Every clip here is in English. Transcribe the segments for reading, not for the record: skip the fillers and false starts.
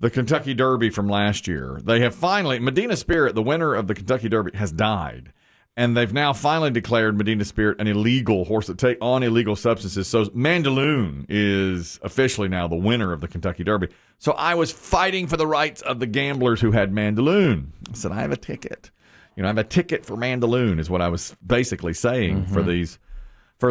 the Kentucky Derby from last year. They have finally, Medina Spirit, the winner of the Kentucky Derby, has died. And they've now finally declared Medina Spirit an illegal horse that take on illegal substances. So Mandaloun is officially now the winner of the Kentucky Derby. So I was fighting for the rights of the gamblers who had Mandaloun. I said, I have a ticket. I have a ticket for Mandaloun is what I was basically saying for the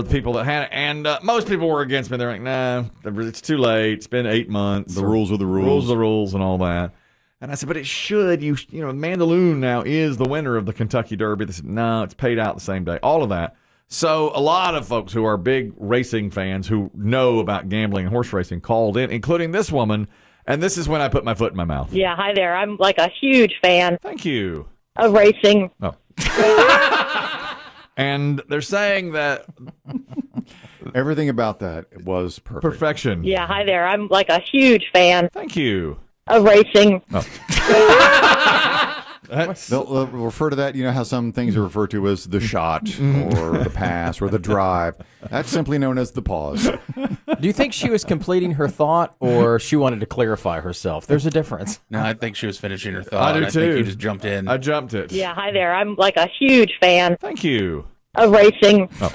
people that had it. And most people were against me. They're like, nah, it's too late. It's been 8 months. The rules are the rules. Rules are the rules and all that. And I said, but it should. Mandaloun now is the winner of the Kentucky Derby. They said, no, it's paid out the same day. All of that. So a lot of folks who are big racing fans who know about gambling and horse racing called in, including this woman. And this is when I put my foot in my mouth. Yeah, hi there. I'm like a huge fan. Thank you. Of racing. Oh. And they're saying that everything about that was perfect. Perfection. Yeah, hi there. I'm like a huge fan. Thank you. Of racing. Oh. They'll refer to that, how some things are referred to as the shot or the pass or the drive. That's simply known as the pause. Do you think she was completing her thought or she wanted to clarify herself? There's a difference. No, I think she was finishing her thought. I do too. I think you just jumped in. I jumped it. Yeah, hi there. I'm like a huge fan. Thank you. Of racing. Oh.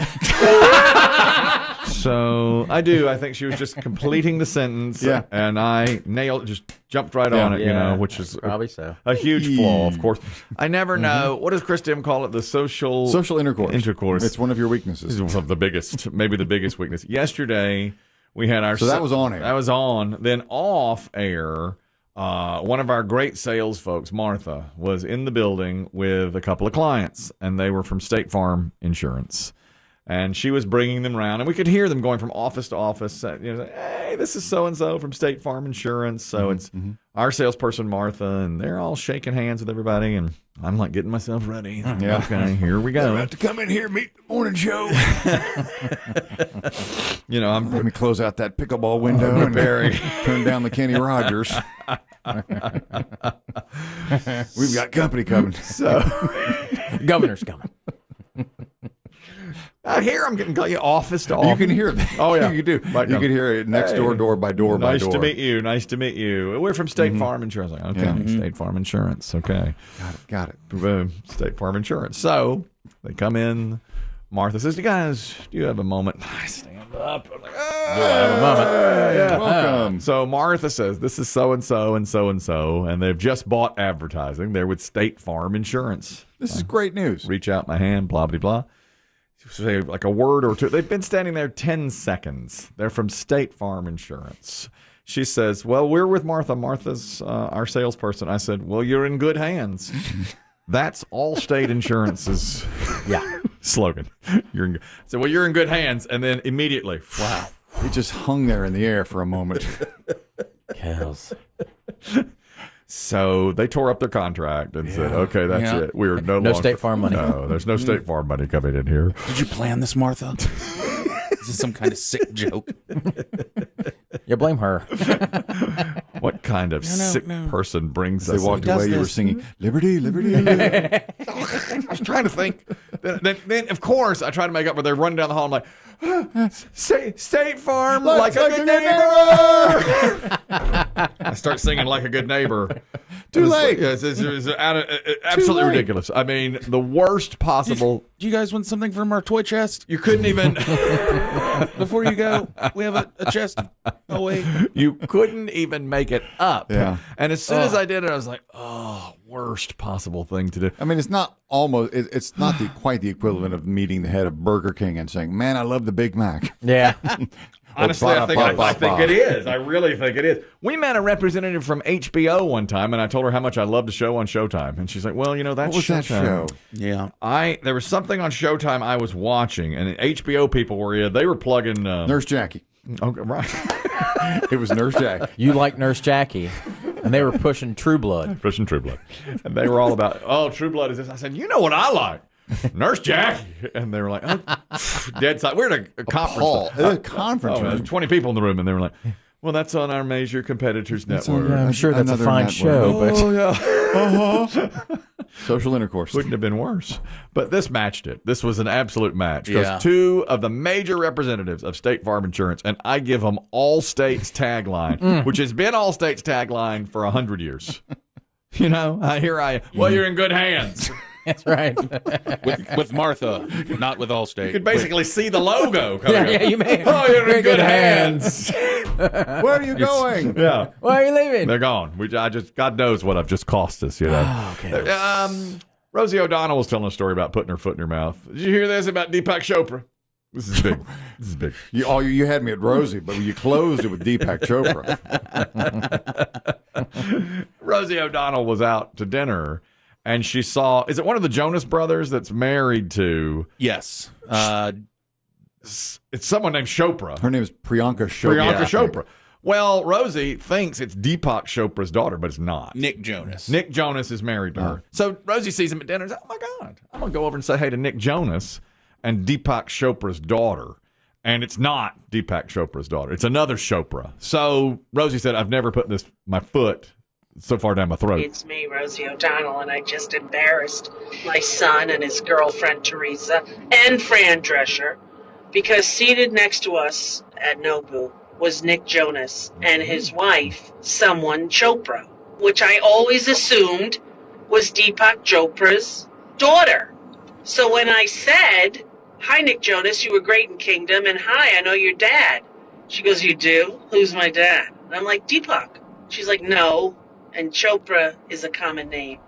So I do. I think she was just completing the sentence. Yeah. And I just jumped right on it, which is probably so. A huge flaw, of course. I never know. What does Chris Demm call it? The social intercourse. It's one of your weaknesses. It's the biggest, maybe the biggest weakness. Yesterday, we had our... So that was on air. That was on. Then off air, one of our great sales folks, Martha, was in the building with a couple of clients, and they were from State Farm Insurance. And she was bringing them around, and we could hear them going from office to office. Hey, this is so-and-so from State Farm Insurance. So it's our salesperson, Martha, and they're all shaking hands with everybody. And I'm like getting myself ready. Yeah. Okay, here we go. We're about to come in here, meet the morning show. Let me close out that pickleball window and turn down the Kenny Rogers. We've got company coming. So, governor's coming. Here I'm getting office to office. You can hear that. Oh, yeah. You do. You can hear it next door by door by door. Nice to meet you. Nice to meet you. We're from State Farm Insurance. Like, okay, State Farm Insurance. Okay. Got it. Boom. State Farm Insurance. So they come in. Martha says, do you have a moment? I stand up. I'm like, I have a moment. Yeah. Welcome. So Martha says, this is so-and-so and so-and-so, and they've just bought advertising. They're with State Farm Insurance. This is great news. Reach out my hand, blah, blah, blah. Say like a word or two. They've been standing there 10 seconds. They're from State Farm Insurance. She says, well, we're with Martha. Martha's our salesperson. I said, well, you're in good hands. That's Allstate Insurance's slogan. So, well, you're in good hands. And then immediately, wow. It just hung there in the air for a moment. Cows. So they tore up their contract and said, okay, that's it. We're no longer. State Farm money. No, there's no State Farm money coming in here. Did you plan this, Martha? Is this some kind of sick joke? You blame her. What kind of sick person brings us? They walked away, you were singing, Liberty, Liberty, Liberty. I was trying to think. Then, of course, I try to make up where they're running down the hall. I'm like, State Farm, like a good neighbor. I start singing Like a Good Neighbor. Too late. It's absolutely ridiculous. I mean, the worst possible. Do you guys want something from our toy chest? You couldn't even. Before you go, we have a chest. Oh, wait. You couldn't even make it up. Yeah. And as soon as I did it, I was like, oh, worst possible thing to do. I mean, it's not quite the equivalent of meeting the head of Burger King and saying, man, I love the Big Mac. Yeah. Honestly, I think it is. I really think it is. We met a representative from HBO one time, and I told her how much I loved the show on Showtime. And she's like, well, that's what was Showtime. That show? Yeah. There was something on Showtime I was watching, and HBO people they were plugging... Nurse Jackie. Okay, right. It was Nurse Jackie. You like Nurse Jackie. And they were pushing True Blood. Pushing True Blood. And they were all about, True Blood is this. I said, you know what I like? Nurse Jackie. And they were like, dead side. We're at a conference. A conference room. There's 20 people in the room, and they were like, Well, that's on our major competitors network. Yeah, I'm sure that's a Another fine network. show, but Oh, yeah. Social intercourse. Couldn't have been worse. But this matched it. This was an absolute match. Because Yeah. two of the major representatives of State Farm Insurance, and I give them Allstate's tagline, which has been Allstate's tagline for 100 years. You know, well, you're in good hands. that's right. with Martha, not with Allstate. You could basically see the logo coming yeah, up. you may. Oh, you're in good hands. Where are you going? Yeah. Why are you leaving? They're gone. God knows what I've just cost us, you know. Oh, okay. Rosie O'Donnell was telling a story about putting her foot in her mouth. Did you hear this about Deepak Chopra? This is big. This is big. You had me at Rosie, but you closed it with Deepak Chopra. Rosie O'Donnell was out to dinner, and she saw, is it one of the Jonas brothers that's married to, Yes. it's someone named Chopra. Her name is Priyanka Chopra. Priyanka Chopra. Well, Rosie thinks it's Deepak Chopra's daughter, but it's not. Nick Jonas. Nick Jonas is married to her. So Rosie sees him at dinner and says, oh, my God, I'm going to go over and say hey to Nick Jonas and Deepak Chopra's daughter. And it's not Deepak Chopra's daughter. It's another Chopra. So Rosie said, I've never put my foot so far down my throat. It's me, Rosie O'Donnell, and I just embarrassed my son and his girlfriend, Teresa, and Fran Drescher, because seated next to us at Nobu was Nick Jonas and his wife, someone Chopra, which I always assumed was Deepak Chopra's daughter. So when I said, hi, Nick Jonas, you were great in Kingdom, and hi, I know your dad. She goes, you do? Who's my dad? And I'm like, Deepak. She's like, no, and Chopra is a common name.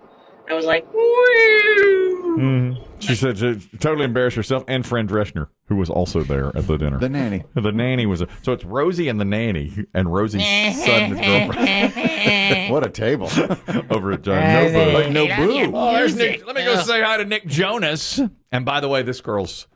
I was like, woo. She said she totally embarrassed herself and Fran Drescher, who was also there at the dinner. The nanny. The nanny was so it's Rosie and the nanny and Rosie's son and his girlfriend What a table. over at Nobu. Nobu. Oh, there's Nick. Let me go say hi to Nick Jonas. And by the way, this girl's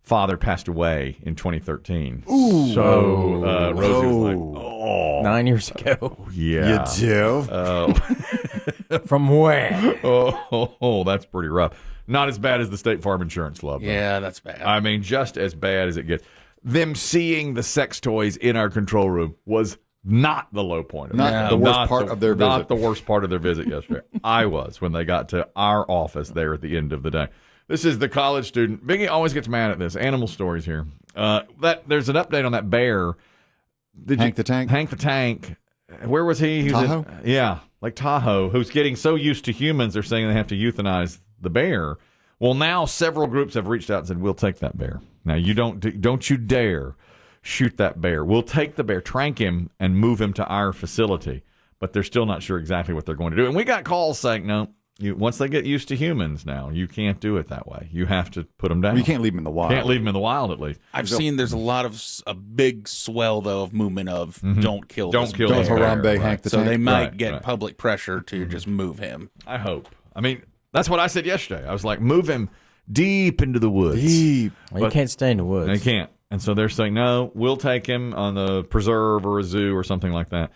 father passed away in 2013. Ooh. So Rosie was like, oh, 9 years ago. yeah. You do? From where? Oh, that's pretty rough. Not as bad as the State Farm Insurance Club. though. Yeah, that's bad. I mean, just as bad as it gets. Them seeing the sex toys in our control room was not the low point. Of Not it. the worst part of their visit. Not the worst part of their visit yesterday. I was when they got to our office there at the end of the day. This is the college student. Biggie always gets mad at this. Animal stories here. There's an update on that bear. Hank the Tank? Hank the Tank. Where was he? He was Tahoe? yeah, like Tahoe, who's getting so used to humans, they're saying they have to euthanize the bear. Well, now several groups have reached out and said, we'll take that bear. Now, you don't you dare shoot that bear. We'll take the bear, trank him, and move him to our facility. But they're still not sure exactly what they're going to do. And we got calls saying, no, once they get used to humans now, you can't do it that way. You have to put them down. You can't leave them in the wild. Can't leave them in the wild, at least. I've seen there's a lot of a big swell though of movement of don't kill Don't this kill bear. this Don't bear. Harambe Hank the So Tank. they might Right, get right. public pressure to just move him. I hope. I mean, that's what I said yesterday. I was like, move him deep into the woods. Deep. Well, you can't stay in the woods. They can't. And so they're saying, no, we'll take him on the preserve or a zoo or something like that.